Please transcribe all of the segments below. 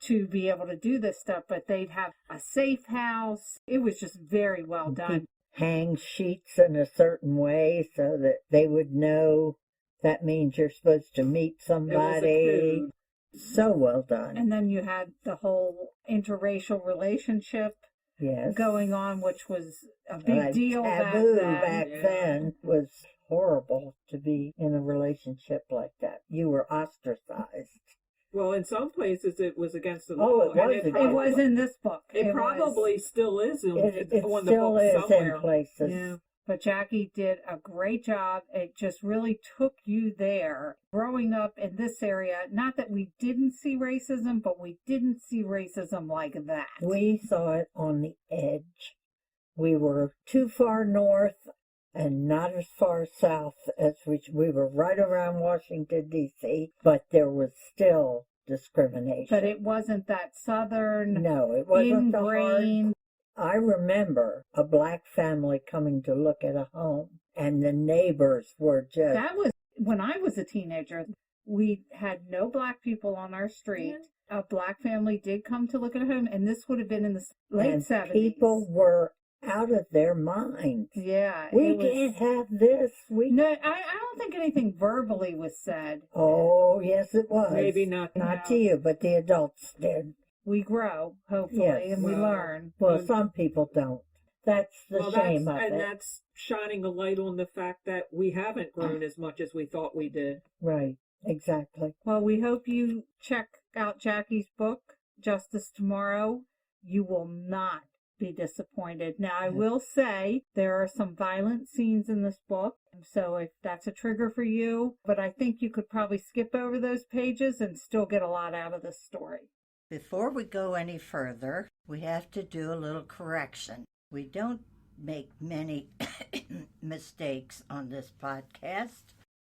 to be able to do this stuff, but they'd have a safe house. It was just very well done. Hang sheets in a certain way so that they would know that means you're supposed to meet somebody. So well done. And then you had the whole interracial relationship going on, which was a big deal taboo back then. Was horrible to be in a relationship like that. You were ostracized. Well, in some places it was against the law. Oh, it was in this book. It probably still is on it the still book is somewhere. In places. Yeah. But Jackie did a great job. It just really took you there. Growing up in this area, not that we didn't see racism, but we didn't see racism like that. We saw it on the edge. We were too far north and not as far south as we were right around Washington, D.C., but there was still discrimination. But it wasn't that southern, no, it wasn't ingrained. I remember a black family coming to look at a home, and the neighbors were just... That was when I was a teenager. We had no black people on our street. A black family did come to look at a home, and this would have been in the late 70s. People were out of their minds. Yeah. We can't have this. No, I don't think anything verbally was said. Oh, yes, it was. Maybe not. Not to you, but the adults did. We grow, hopefully, and we learn. Well, some people don't. That's the shame of it. And that's shining a light on the fact that we haven't grown as much as we thought we did. Right, exactly. Well, we hope you check out Jackie's book, Justice Tomorrow. You will not be disappointed. Now, I will say there are some violent scenes in this book, so if that's a trigger for you, but I think you could probably skip over those pages and still get a lot out of this story. Before we go any further, we have to do a little correction. We don't make many mistakes on this podcast,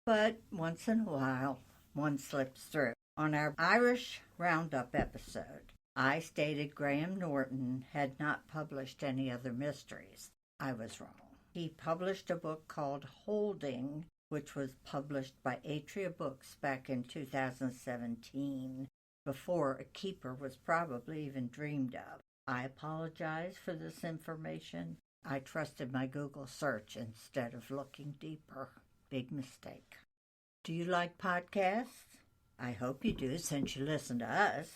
but once in a while, one slips through. On our Irish Roundup episode, I stated Graham Norton had not published any other mysteries. I was wrong. He published a book called Holding, which was published by Atria Books back in 2017. Before a keeper was probably even dreamed of. I apologize for this information. I trusted my Google search instead of looking deeper. Big mistake. Do you like podcasts? I hope you do, since you listen to us.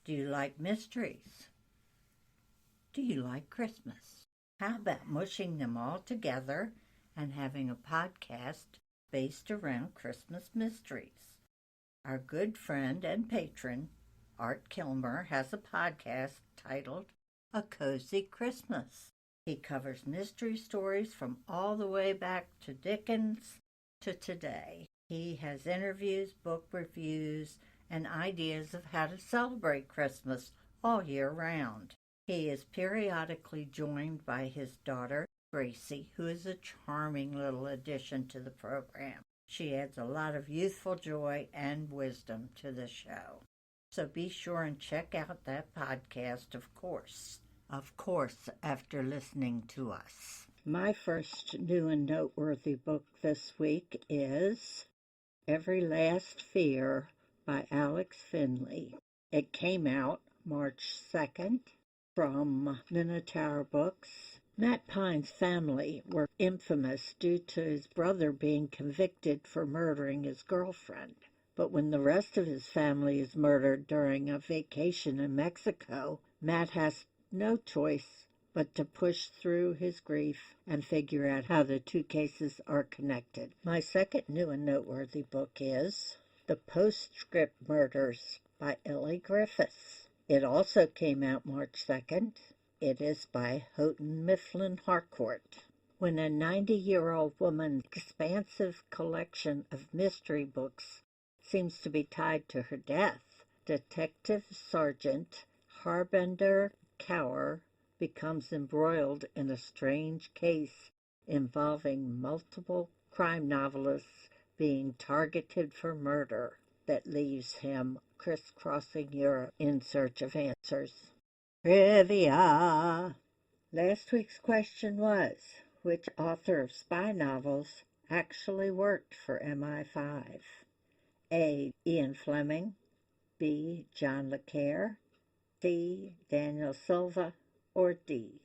Do you like mysteries? Do you like Christmas? How about mushing them all together and having a podcast based around Christmas mysteries? Our good friend and patron, Art Kilmer, has a podcast titled A Cozy Christmas. He covers mystery stories from all the way back to Dickens to today. He has interviews, book reviews, and ideas of how to celebrate Christmas all year round. He is periodically joined by his daughter, Gracie, who is a charming little addition to the program. She adds a lot of youthful joy and wisdom to the show. So be sure and check out that podcast, of course. Of course, after listening to us. My first new and noteworthy book this week is Every Last Fear by Alex Finley. It came out March 2nd from Minotaur Books. Matt Pine's family were infamous due to his brother being convicted for murdering his girlfriend. But when the rest of his family is murdered during a vacation in Mexico, Matt has no choice but to push through his grief and figure out how the two cases are connected. My second new and noteworthy book is The Postscript Murders by Ellie Griffiths. It also came out March 2nd. It is by Houghton Mifflin Harcourt. When a 90-year-old woman's expansive collection of mystery books seems to be tied to her death, Detective Sergeant Harbinder Kaur becomes embroiled in a strange case involving multiple crime novelists being targeted for murder that leaves him crisscrossing Europe in search of answers. Trivia! Last week's question was, which author of spy novels actually worked for MI5? A. Ian Fleming, B. John le Carre, C. Daniel Silva, or D.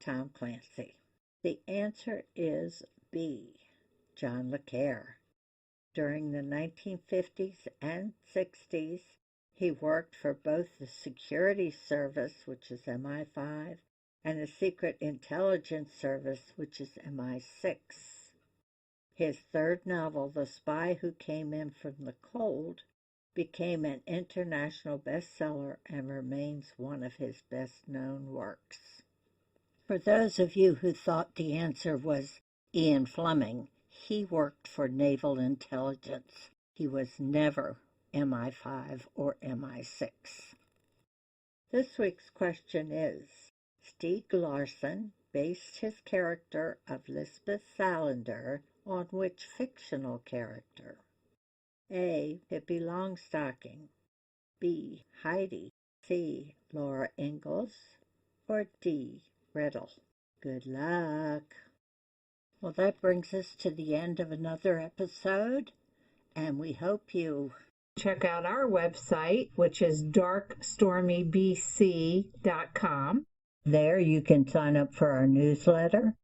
Tom Clancy? The answer is B. John le Carre. During the 1950s and 60s, he worked for both the Security Service, which is MI5, and the Secret Intelligence Service, which is MI6. His third novel, The Spy Who Came In From the Cold, became an international bestseller and remains one of his best-known works. For those of you who thought the answer was Ian Fleming, he worked for Naval Intelligence. He was never MI5 or MI6. This week's question is, Stieg Larsson based his character of Lisbeth Salander on which fictional character? A. Pippi Longstocking, B. Heidi, C. Laura Ingalls, or D. Riddle? Good luck. Well, that brings us to the end of another episode, and we hope you check out our website, which is darkstormybc.com. There you can sign up for our newsletter.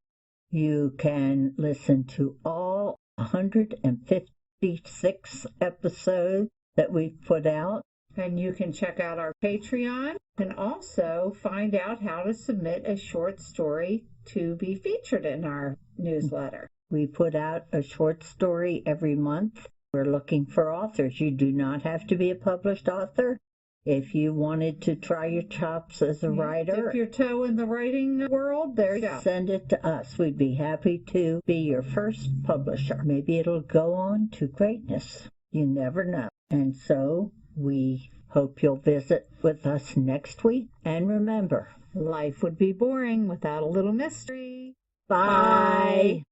You can listen to all 156 episodes that we've put out. And you can check out our Patreon and also find out how to submit a short story to be featured in our newsletter. We put out a short story every month. We're looking for authors. You do not have to be a published author. If you wanted to try your chops as a writer, dip your toe in the writing world, there you go. Send it to us. We'd be happy to be your first publisher. Maybe it'll go on to greatness. You never know. And so we hope you'll visit with us next week. And remember, life would be boring without a little mystery. Bye.